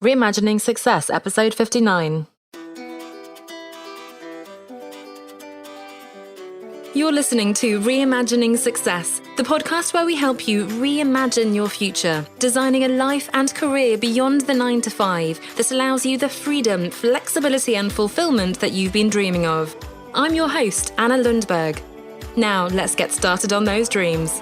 Reimagining Success, Episode 59. You're listening to Reimagining Success, the podcast where we help you reimagine your future, designing a life and career beyond the 9 to 5 that allows you the freedom, flexibility and fulfillment that you've been dreaming of. I'm your host, Anna Lundberg. Now, let's get started on those dreams.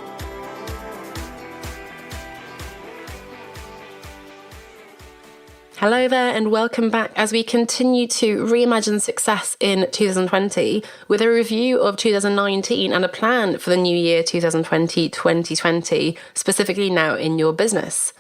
Hello there and welcome back as we continue to reimagine success in 2020 with a review of 2019 and a plan for the new year 2020, specifically now in your business.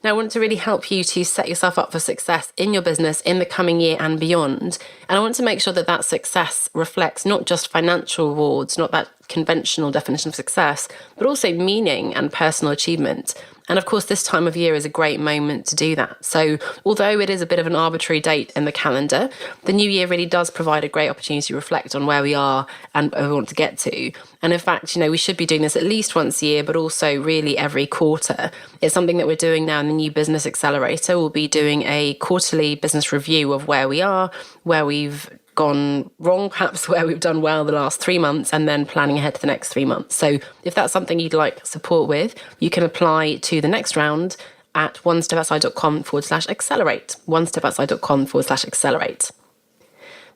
Now, I want to really help you to set yourself up for success in your business in the coming year and beyond. And I want to make sure that that success reflects not just financial rewards, not that conventional definition of success, but also meaning and personal achievement. And of course, this time of year is a great moment to do that. So although it is a bit of an arbitrary date in the calendar, the new year really does provide a great opportunity to reflect on where we are and where we want to get to. And in fact, we should be doing this at least once a year, but also really every quarter. It's something that we're doing now in the new Business Accelerator. We'll be doing a quarterly business review of where we are, where we've gone wrong, perhaps where we've done well the last 3 months, and then planning ahead to the next 3 months. So if that's something you'd like support with, you can apply to the next round at onestepoutside.com/accelerate, onestepoutside.com/accelerate.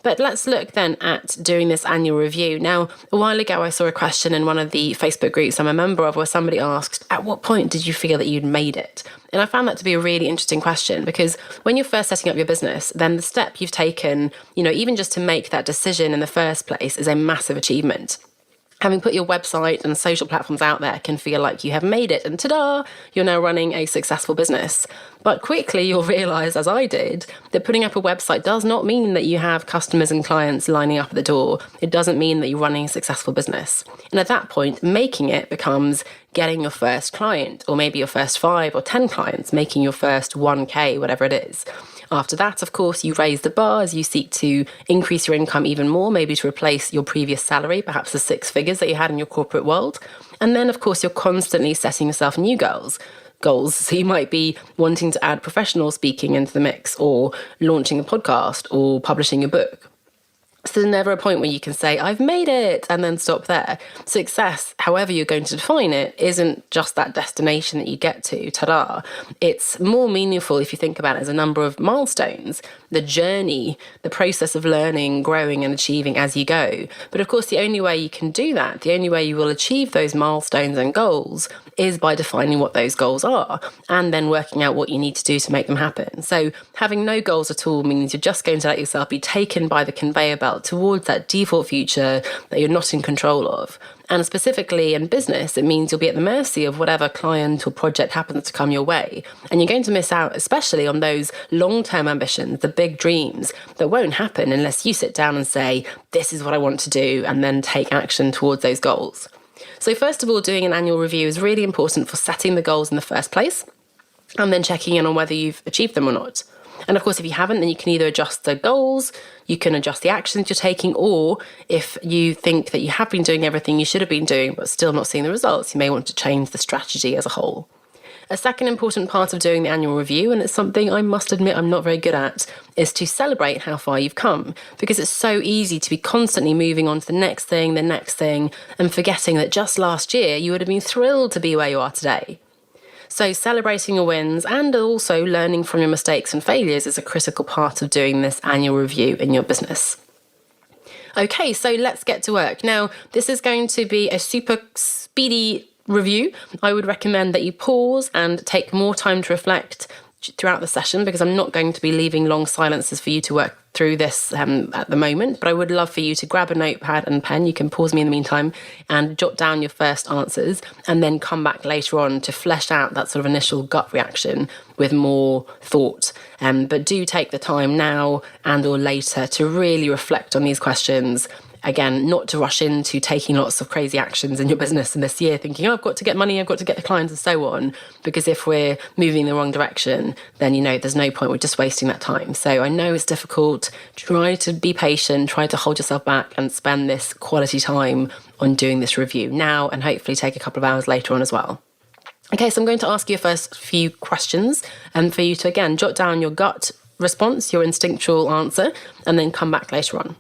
But let's look then at doing this annual review. Now, a while ago, I saw a question in one of the Facebook groups I'm a member of where somebody asked, at what point did you feel that you'd made it? And I found that to be a really interesting question because when you're first setting up your business, then the step you've taken, even just to make that decision in the first place is a massive achievement. Having put your website and social platforms out there can feel like you have made it and ta-da, you're now running a successful business. But quickly you'll realise, as I did, that putting up a website does not mean that you have customers and clients lining up at the door. It doesn't mean that you're running a successful business. And at that point, making it becomes getting your first client, or maybe your first 5 or 10 clients, making your first 1K, whatever it is. After that, of course, you raise the bar as you seek to increase your income even more, maybe to replace your previous salary, perhaps the 6 figures that you had in your corporate world. And then, of course, you're constantly setting yourself new goals. So you might be wanting to add professional speaking into the mix, or launching a podcast, or publishing a book. So there's never a point where you can say, I've made it, and then stop there. Success, however you're going to define it, isn't just that destination that you get to, ta-da. It's more meaningful if you think about it as a number of milestones, the journey, the process of learning, growing and achieving as you go. But of course, the only way you can do that, the only way you will achieve those milestones and goals is by defining what those goals are and then working out what you need to do to make them happen. So having no goals at all means you're just going to let yourself be taken by the conveyor belt towards that default future that you're not in control of. And specifically in business, it means you'll be at the mercy of whatever client or project happens to come your way. And you're going to miss out, especially on those long-term ambitions, the big dreams that won't happen unless you sit down and say, this is what I want to do, and then take action towards those goals. So first of all, doing an annual review is really important for setting the goals in the first place, and then checking in on whether you've achieved them or not. And of course, if you haven't, then you can either adjust the goals, you can adjust the actions you're taking, or if you think that you have been doing everything you should have been doing, but still not seeing the results, you may want to change the strategy as a whole. A second important part of doing the annual review, and it's something I must admit I'm not very good at, is to celebrate how far you've come, because it's so easy to be constantly moving on to the next thing, and forgetting that just last year you would have been thrilled to be where you are today. So celebrating your wins and also learning from your mistakes and failures is a critical part of doing this annual review in your business. Okay, so let's get to work. Now, this is going to be a super speedy review. I would recommend that you pause and take more time to reflect throughout the session, because I'm not going to be leaving long silences for you to work through this at the moment, but I would love for you to grab a notepad and pen. You can pause me in the meantime and jot down your first answers, and then come back later on to flesh out that sort of initial gut reaction with more thought. But do take the time now and or later to really reflect on these questions. Again, not to rush into taking lots of crazy actions in your business in this year, thinking, I've got to get money, I've got to get the clients and so on. Because if we're moving in the wrong direction, then, there's no point. We're just wasting that time. So I know it's difficult. Try to be patient, try to hold yourself back and spend this quality time on doing this review now, and hopefully take a couple of hours later on as well. Okay, so I'm going to ask you first few questions and for you to, again, jot down your gut response, your instinctual answer, and then come back later on.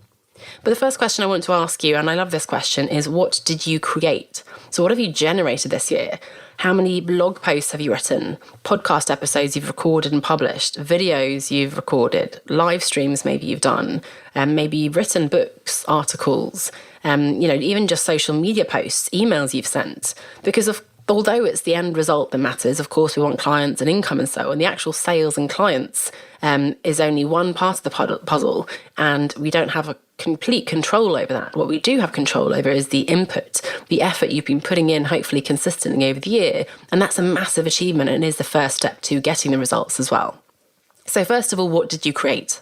But the first question I want to ask you, and I love this question, is what did you create? So what have you generated this year? How many blog posts have you written? Podcast episodes you've recorded and published? Videos you've recorded? Live streams maybe you've done? Maybe you've written books, articles, even just social media posts, emails you've sent. Because although it's the end result that matters, of course, we want clients and income and so on, the actual sales and clients is only one part of the puzzle, and we don't have a complete control over that. What we do have control over is the input, the effort you've been putting in, hopefully consistently over the year, and that's a massive achievement and is the first step to getting the results as well. So first of all, what did you create?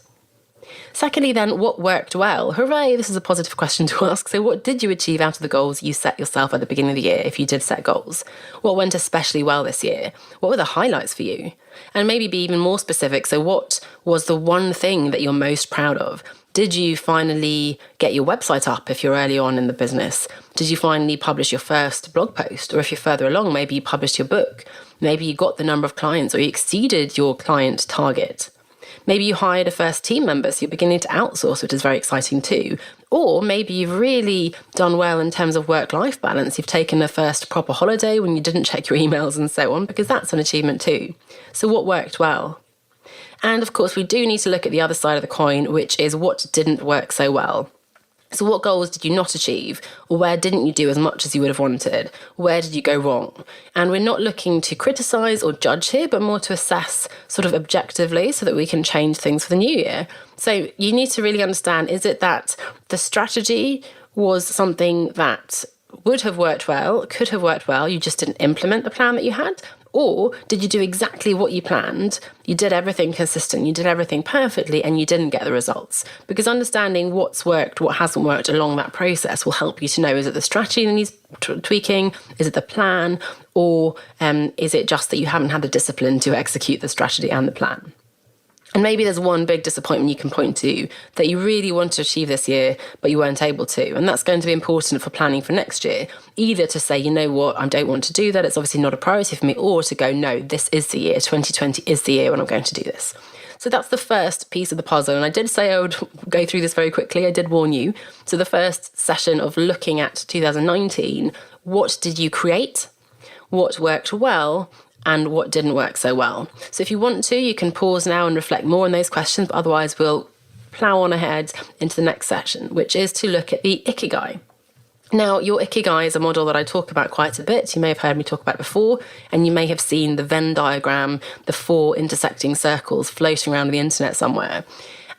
Secondly, then, what worked well? Hooray, this is a positive question to ask. So what did you achieve out of the goals you set yourself at the beginning of the year, if you did set goals? What went especially well this year? What were the highlights for you? And maybe be even more specific. So what was the one thing that you're most proud of? Did you finally get your website up if you're early on in the business? Did you finally publish your first blog post? Or if you're further along, maybe you published your book. Maybe you got the number of clients or you exceeded your client target. Maybe you hired a first team member, so you're beginning to outsource, which is very exciting too. Or maybe you've really done well in terms of work-life balance. You've taken a first proper holiday when you didn't check your emails and so on, because that's an achievement too. So what worked well? And of course, we do need to look at the other side of the coin, which is what didn't work so well. So what goals did you not achieve? Or where didn't you do as much as you would have wanted? Where did you go wrong? And we're not looking to criticise or judge here, but more to assess sort of objectively so that we can change things for the new year. So you need to really understand, is it that the strategy was something that would have worked well, could have worked well, you just didn't implement the plan that you had? Or did you do exactly what you planned? You did everything consistent, you did everything perfectly, and you didn't get the results. Because understanding what's worked, what hasn't worked along that process will help you to know, is it the strategy that needs tweaking? Is it the plan? Or is it just that you haven't had the discipline to execute the strategy and the plan? And maybe there's one big disappointment you can point to that you really want to achieve this year, but you weren't able to. And that's going to be important for planning for next year. Either to say, you know what, I don't want to do that, it's obviously not a priority for me, or to go, no, this is the year, 2020 is the year when I'm going to do this. So that's the first piece of the puzzle. And I did say I would go through this very quickly. I did warn you. So the first session of looking at 2019, what did you create? What worked well? And what didn't work so well. So if you want to, you can pause now and reflect more on those questions, but otherwise we'll plow on ahead into the next session, which is to look at the Ikigai. Now, your Ikigai is a model that I talk about quite a bit. You may have heard me talk about it before, and you may have seen the Venn diagram, the 4 intersecting circles floating around the internet somewhere.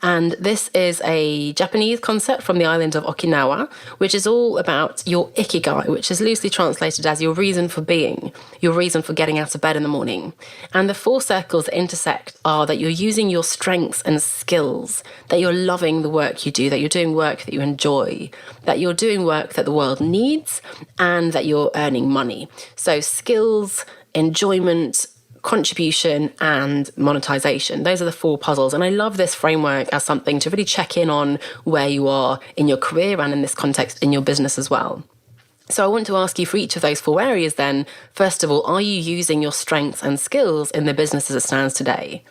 And this is a Japanese concept from the island of Okinawa, which is all about your Ikigai, which is loosely translated as your reason for being, your reason for getting out of bed in the morning. And the 4 circles that intersect are that you're using your strengths and skills, that you're loving the work you do, that you're doing work that you enjoy, that you're doing work that the world needs, and that you're earning money. So skills, enjoyment, contribution and monetization. Those are the 4 puzzles. And I love this framework as something to really check in on where you are in your career and in this context in your business as well. So I want to ask you for each of those 4 areas then, first of all, are you using your strengths and skills in the business as it stands today?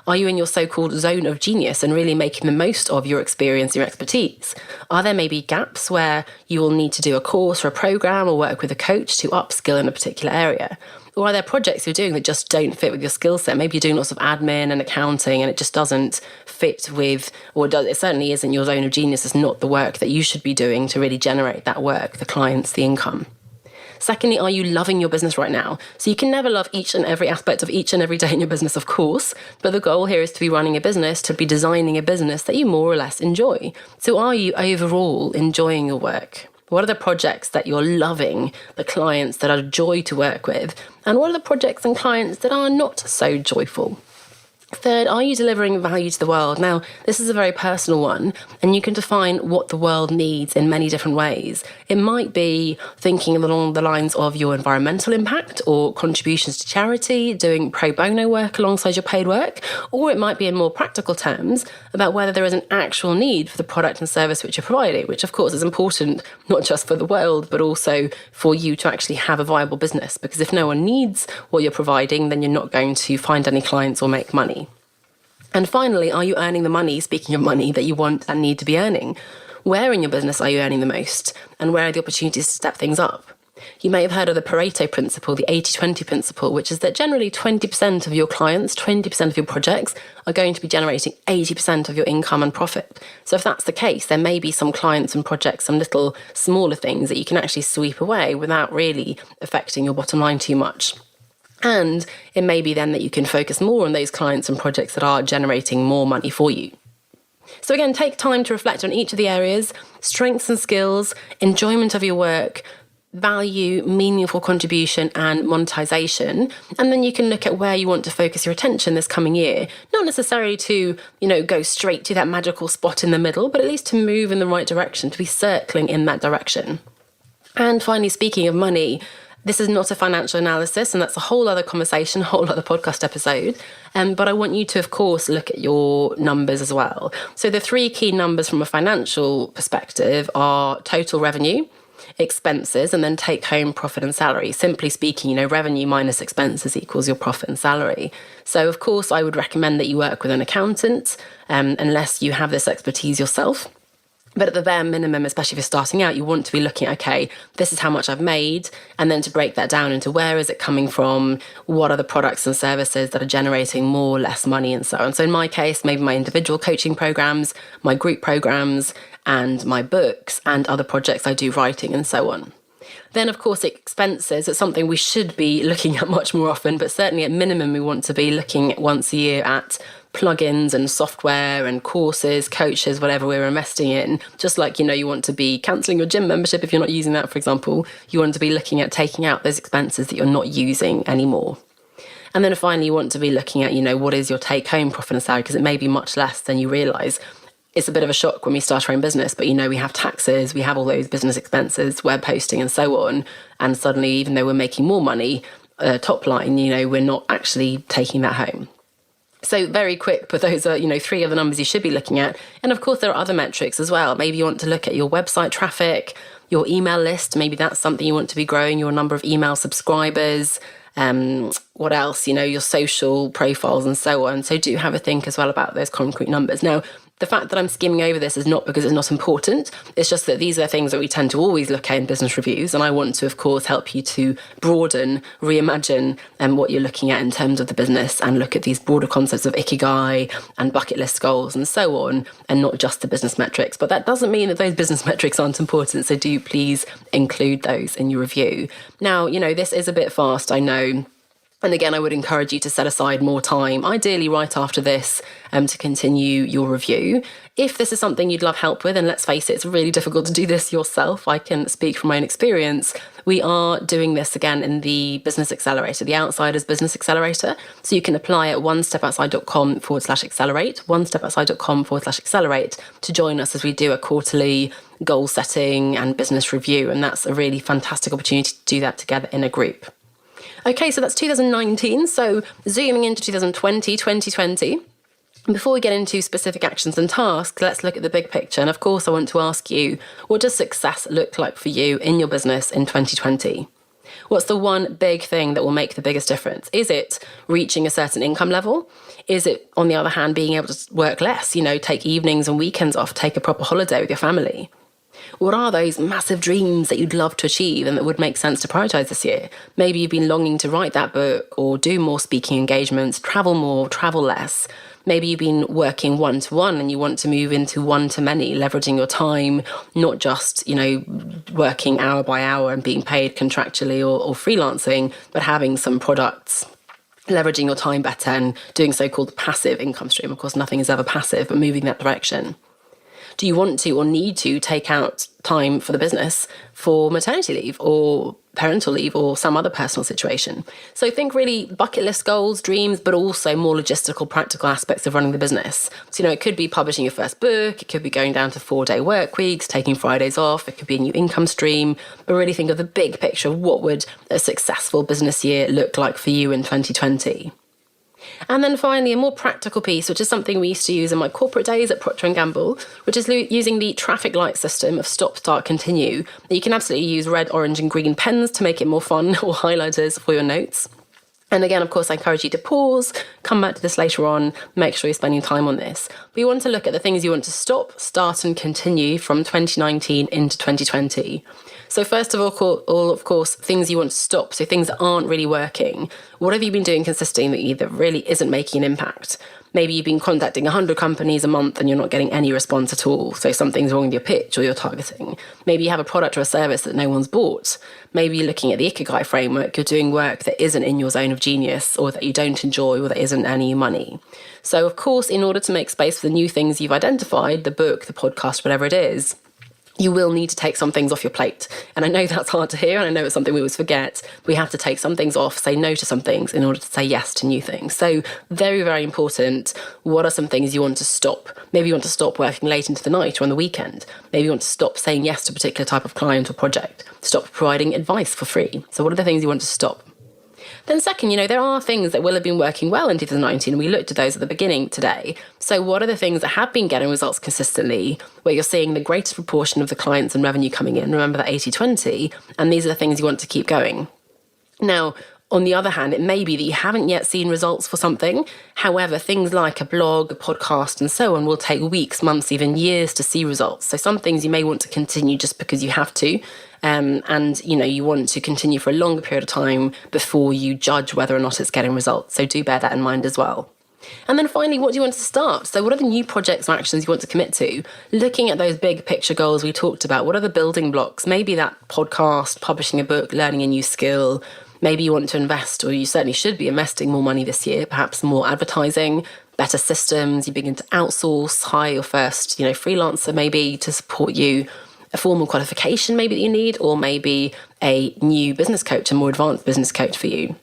Are you in your so-called zone of genius and really making the most of your experience, your expertise? Are there maybe gaps where you will need to do a course or a program or work with a coach to upskill in a particular area? Or are there projects you're doing that just don't fit with your skill set? Maybe you're doing lots of admin and accounting and it just doesn't fit with, it certainly isn't your zone of genius. It's not the work that you should be doing to really generate that work, the clients, the income. Secondly, are you loving your business right now? So you can never love each and every aspect of each and every day in your business, of course, but the goal here is to be running a business, to be designing a business that you more or less enjoy. So are you overall enjoying your work? What are the projects that you're loving, the clients that are a joy to work with? And what are the projects and clients that are not so joyful? Third, are you delivering value to the world? Now, this is a very personal one, and you can define what the world needs in many different ways. It might be thinking along the lines of your environmental impact or contributions to charity, doing pro bono work alongside your paid work, or it might be in more practical terms about whether there is an actual need for the product and service which you're providing, which of course is important not just for the world, but also for you to actually have a viable business. Because if no one needs what you're providing, then you're not going to find any clients or make money. And finally, are you earning the money, speaking of money, that you want and need to be earning? Where in your business are you earning the most? And where are the opportunities to step things up? You may have heard of the Pareto principle, the 80-20 principle, which is that generally 20% of your clients, 20% of your projects are going to be generating 80% of your income and profit. So if that's the case, there may be some clients and projects, some little smaller things that you can actually sweep away without really affecting your bottom line too much. And it may be then that you can focus more on those clients and projects that are generating more money for you. So again, take time to reflect on each of the areas: strengths and skills, enjoyment of your work, value, meaningful contribution, and monetization. And then you can look at where you want to focus your attention this coming year. Not necessarily to, go straight to that magical spot in the middle, but at least to move in the right direction, to be circling in that direction. And finally, speaking of money, this is not a financial analysis, and that's a whole other conversation, a whole other podcast episode. But I want you to, of course, look at your numbers as well. So the three key numbers from a financial perspective are total revenue, expenses, and then take-home profit and salary. Simply speaking, revenue minus expenses equals your profit and salary. So, of course, I would recommend that you work with an accountant, unless you have this expertise yourself. But at the bare minimum, especially if you're starting out, you want to be looking at, okay, this is how much I've made, and then to break that down into where is it coming from, what are the products and services that are generating more, less money, and so on. So in my case, maybe my individual coaching programs, my group programs, and my books, and other projects I do writing, and so on. Then, of course, expenses. It's something we should be looking at much more often, but certainly at minimum, we want to be looking once a year at plugins and software and courses, coaches, whatever we're investing in. Just like, you want to be cancelling your gym membership if you're not using that, for example. You want to be looking at taking out those expenses that you're not using anymore. And then finally, you want to be looking at, what is your take-home profit and salary, because it may be much less than you realise. It's a bit of a shock when we start our own business, but we have taxes, we have all those business expenses, web hosting and so on. And suddenly, even though we're making more money, top line, we're not actually taking that home. So very quick, but those are, three of the numbers you should be looking at. And of course, there are other metrics as well. Maybe you want to look at your website traffic, your email list. Maybe that's something you want to be growing, your number of email subscribers. What else? Your social profiles and so on. So do have a think as well about those concrete numbers. Now, the fact that I'm skimming over this is not because it's not important. It's just that these are things that we tend to always look at in business reviews. And I want to, of course, help you to broaden, reimagine what you're looking at in terms of the business, and look at these broader concepts of ikigai and bucket list goals and so on, and not just the business metrics. But that doesn't mean that those business metrics aren't important. So do please include those in your review. Now, this is a bit fast, I know. And again, I would encourage you to set aside more time, ideally right after this, to continue your review. If this is something you'd love help with, and let's face it, it's really difficult to do this yourself. I can speak from my own experience. We are doing this again in the Business Accelerator, the Outsiders Business Accelerator. So you can apply at onestepoutside.com/accelerate, onestepoutside.com/accelerate to join us as we do a quarterly goal setting and business review. And that's a really fantastic opportunity to do that together in a group. Okay, so that's 2019. So zooming into 2020. Before we get into specific actions and tasks, let's look at the big picture. And of course, I want to ask you, what does success look like for you in your business in 2020? What's the one big thing that will make the biggest difference? Is it reaching a certain income level? Is it, on the other hand, being able to work less, take evenings and weekends off, take a proper holiday with your family? What are those massive dreams that you'd love to achieve and that would make sense to prioritize this year? Maybe you've been longing to write that book or do more speaking engagements, travel more, travel less. Maybe you've been working one-to-one and you want to move into one-to-many, leveraging your time, not just, working hour by hour and being paid contractually or freelancing, but having some products, leveraging your time better and doing so-called passive income stream. Of course, nothing is ever passive, but moving that direction. Do you want to or need to take out time for the business for maternity leave or parental leave or some other personal situation? So think really bucket list goals, dreams, but also more logistical, practical aspects of running the business. So, it could be publishing your first book, it could be going down to 4-day work weeks, taking Fridays off, it could be a new income stream, but really think of the big picture of what would a successful business year look like for you in 2020. And then finally, a more practical piece, which is something we used to use in my corporate days at Procter & Gamble, which is using the traffic light system of stop, start, continue. You can absolutely use red, orange and green pens to make it more fun, or highlighters for your notes. And again, of course, I encourage you to pause, come back to this later on, make sure you're spending time on this. But you want to look at the things you want to stop, start and continue from 2019 into 2020. So first of all, of course, things you want to stop. So things that aren't really working. What have you been doing consistently that really isn't making an impact? Maybe you've been contacting 100 companies a month and you're not getting any response at all. So something's wrong with your pitch or your targeting. Maybe you have a product or a service that no one's bought. Maybe you're looking at the Ikigai framework. You're doing work that isn't in your zone of genius or that you don't enjoy or that isn't earning you money. So of course, in order to make space for the new things you've identified, the book, the podcast, whatever it is, you will need to take some things off your plate. And I know that's hard to hear, and I know it's something we always forget. We have to take some things off, say no to some things in order to say yes to new things. So very, very important. What are some things you want to stop? Maybe you want to stop working late into the night or on the weekend. Maybe you want to stop saying yes to a particular type of client or project. Stop providing advice for free. So what are the things you want to stop? Then second, there are things that will have been working well in 2019, and we looked at those at the beginning today. So what are the things that have been getting results consistently, where you're seeing the greatest proportion of the clients and revenue coming in? Remember that 80-20, and these are the things you want to keep going. Now, on the other hand, it may be that you haven't yet seen results for something. However, things like a blog, a podcast, and so on will take weeks, months, even years to see results. So some things you may want to continue just because you have to. And you want to continue for a longer period of time before you judge whether or not it's getting results. So do bear that in mind as well. And then finally, what do you want to start? So what are the new projects or actions you want to commit to? Looking at those big picture goals we talked about, what are the building blocks? Maybe that podcast, publishing a book, learning a new skill. Maybe you want to invest, or you certainly should be investing more money this year, perhaps more advertising, better systems. You begin to outsource, hire your first, freelancer maybe to support you. A formal qualification maybe that you need, or maybe a new business coach, a more advanced business coach for you.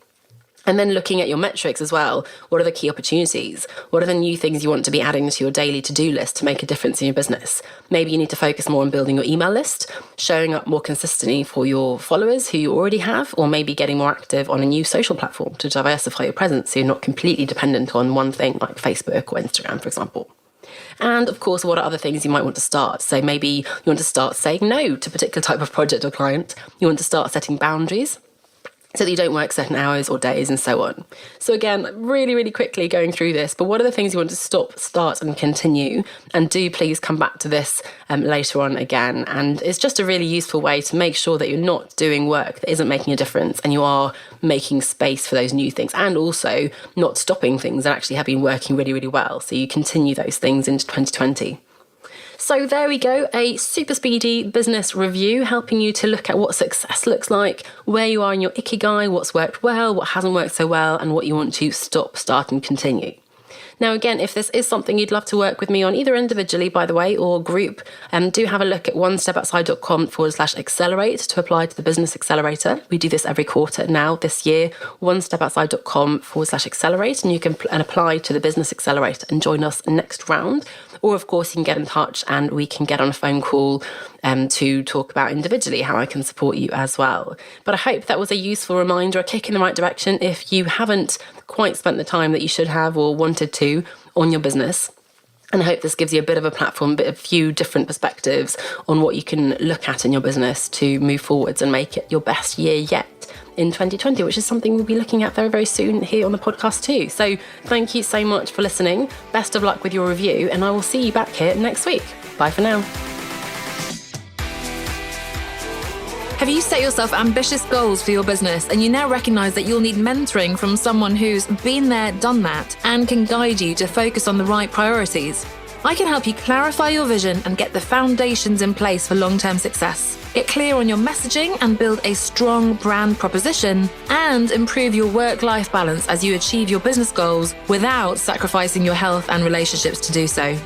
And then looking at your metrics as well. What are the key opportunities? What are the new things you want to be adding to your daily to-do list to make a difference in your business? Maybe you need to focus more on building your email list, showing up more consistently for your followers who you already have, or maybe getting more active on a new social platform to diversify your presence so you're not completely dependent on one thing like Facebook or Instagram, for example. And of course, what are other things you might want to start? So maybe you want to start saying no to a particular type of project or client. You want to start setting boundaries so that you don't work certain hours or days and so on. So again, really, really quickly going through this, but what are the things you want to stop, start and continue? And do please come back to this later on again. And it's just a really useful way to make sure that you're not doing work that isn't making a difference and you are making space for those new things, and also not stopping things that actually have been working really, really well. So you continue those things into 2020. So there we go, a super speedy business review, helping you to look at what success looks like, where you are in your Ikigai, what's worked well, what hasn't worked so well, and what you want to stop, start and continue. Now, again, if this is something you'd love to work with me on, either individually, by the way, or group, do have a look at onestepoutside.com/accelerate to apply to the Business Accelerator. We do this every quarter now, this year, onestepoutside.com/accelerate, and you can apply to the Business Accelerator and join us next round. Or, of course, you can get in touch and we can get on a phone call to talk about individually how I can support you as well. But I hope that was a useful reminder, a kick in the right direction if you haven't quite spent the time that you should have or wanted to on your business. And I hope this gives you a bit of a platform, a few different perspectives on what you can look at in your business to move forwards and make it your best year yet in 2020, which is something we'll be looking at very, very soon here on the podcast too. So thank you so much for listening. Best of luck with your review, and I will see you back here next week. Bye for now. Have you set yourself ambitious goals for your business and you now recognise that you'll need mentoring from someone who's been there, done that, and can guide you to focus on the right priorities? I can help you clarify your vision and get the foundations in place for long-term success. Get clear on your messaging and build a strong brand proposition, and improve your work-life balance as you achieve your business goals without sacrificing your health and relationships to do so.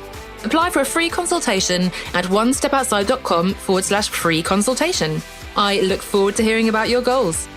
Apply for a free consultation at onestepoutside.com/free consultation. I look forward to hearing about your goals.